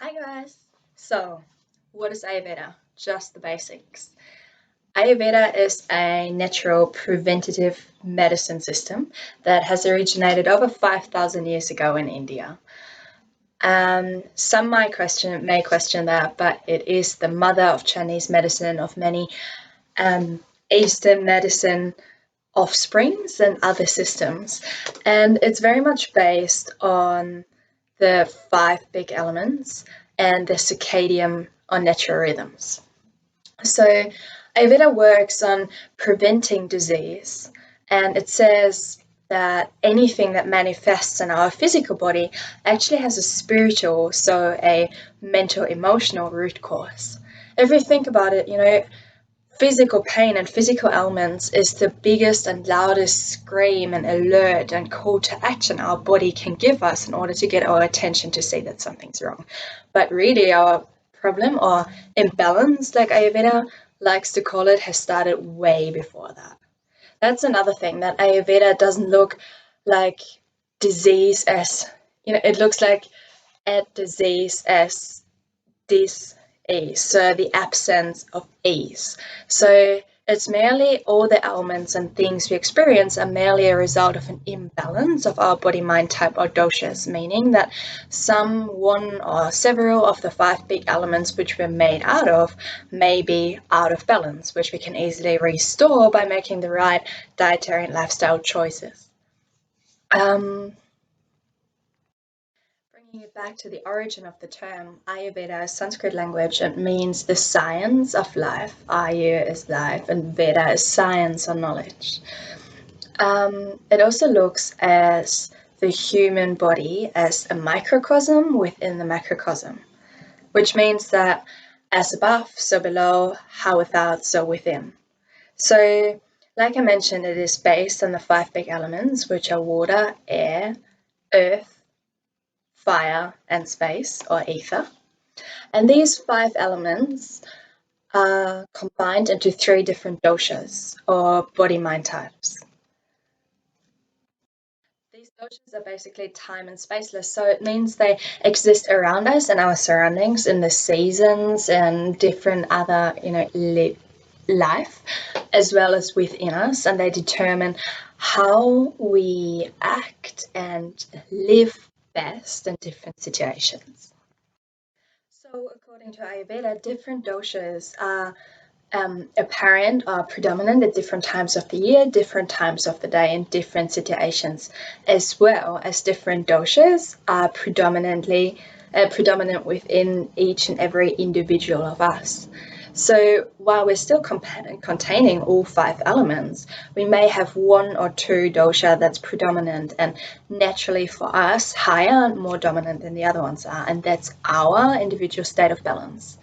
Hi guys! So, what is Ayurveda? Just the basics. Ayurveda is a natural preventative medicine system that has originated over 5,000 years ago in India. Some may question that, but it is the mother of Chinese medicine, of many Eastern medicine offsprings and other systems. And it's very much based on the 5 big elements and the circadian or natural rhythms. So Ayurveda works on preventing disease, and it says that anything that manifests in our physical body actually has a spiritual, so a mental, emotional root cause. If we think about it, physical pain and physical ailments is the biggest and loudest scream and alert and call to action our body can give us in order to get our attention to see that something's wrong. But really, our problem or imbalance, like Ayurveda likes to call it, has started way before that. That's another thing, that Ayurveda doesn't look like disease as, it looks like at disease as dis-ease, so the absence of ease. So it's merely all the ailments and things we experience are merely a result of an imbalance of our body mind type or doshas, meaning that some, one, or several of the 5 big elements which we're made out of may be out of balance, which we can easily restore by making the right dietary and lifestyle choices. Bringing it back to the origin of the term, Ayurveda is Sanskrit language. It means the science of life. Ayu is life, and Veda is science or knowledge. It also looks as the human body as a microcosm within the macrocosm, which means that as above, so below, how without, so within. So, like I mentioned, it is based on the 5 big elements, which are water, air, earth, fire, and space, or ether. And these 5 elements are combined into 3 different doshas, or body-mind types. These doshas are basically time and spaceless, so it means they exist around us and our surroundings in the seasons and different other, life, as well as within us, and they determine how we act and live best in different situations. So according to Ayurveda, different doshas are apparent or predominant at different times of the year, different times of the day, in different situations, as well as different doshas are predominant within each and every individual of us. So while we're still containing all 5 elements, we may have 1 or 2 dosha that's predominant and naturally for us higher and more dominant than the other ones are, and that's our individual state of balance.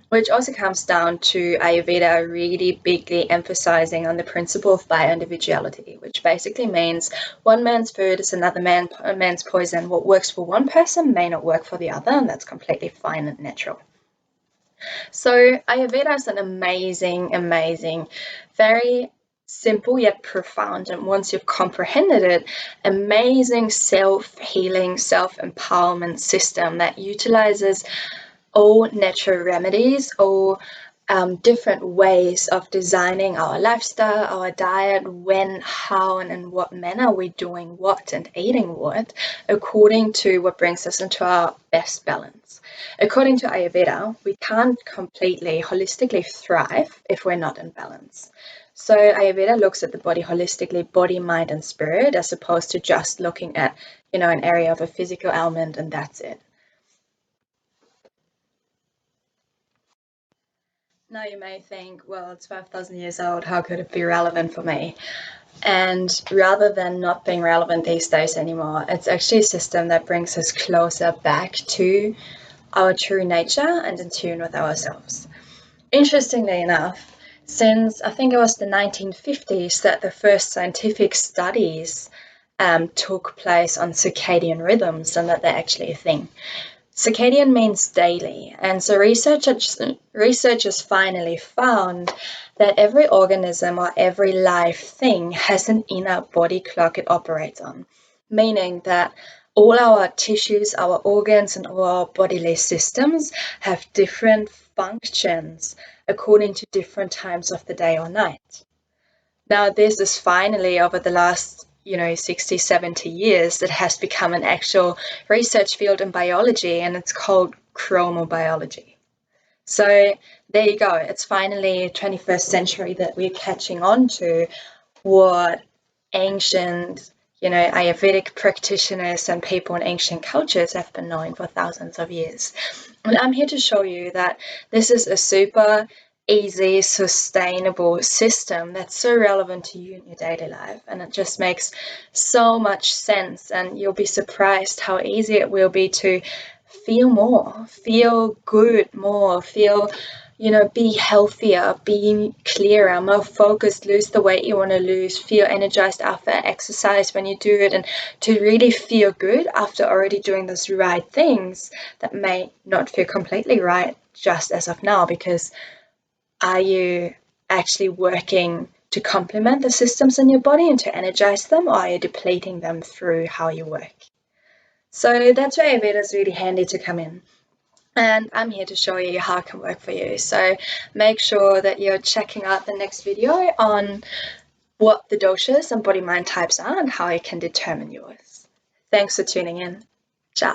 Which also comes down to Ayurveda really bigly emphasizing on the principle of bioindividuality, which basically means one man's food is another man's poison. What works for one person may not work for the other, and that's completely fine and natural. So Ayurveda is an amazing, very simple yet profound, and once you've comprehended it, amazing self-healing, self-empowerment system that utilizes all natural remedies, all different ways of designing our lifestyle, our diet, when, how, and in what manner we're doing what and eating what, according to what brings us into our best balance. According to Ayurveda, we can't completely, holistically thrive if we're not in balance. So Ayurveda looks at the body holistically, body, mind, and spirit, as opposed to just looking at, an area of a physical ailment and that's it. Now you may think, well, it's 5,000 years old, how could it be relevant for me? And rather than not being relevant these days anymore, it's actually a system that brings us closer back to our true nature and in tune with ourselves. Interestingly enough, since I think it was the 1950s that the first scientific studies took place on circadian rhythms and that they're actually a thing. Circadian means daily, and so researchers finally found that every organism or every live thing has an inner body clock it operates on, meaning that all our tissues, our organs, and all our bodily systems have different functions according to different times of the day or night. Now, this is finally, over the last 60, 70 years, it has become an actual research field in biology, and it's called chromobiology. So there you go. It's finally 21st century that we're catching on to what ancient, Ayurvedic practitioners and people in ancient cultures have been knowing for thousands of years. And I'm here to show you that this is a super easy, sustainable system that's so relevant to you in your daily life. And it just makes so much sense. And you'll be surprised how easy it will be to feel more, feel good more, feel, be healthier, be clearer, more focused, lose the weight you want to lose, feel energized after exercise when you do it, and to really feel good after already doing those right things that may not feel completely right just as of now, because are you actually working to complement the systems in your body and to energize them, or are you depleting them through how you work? So that's where Ayurveda is really handy to come in. And I'm here to show you how it can work for you. So make sure that you're checking out the next video on what the doshas and body-mind types are and how you can determine yours. Thanks for tuning in. Ciao.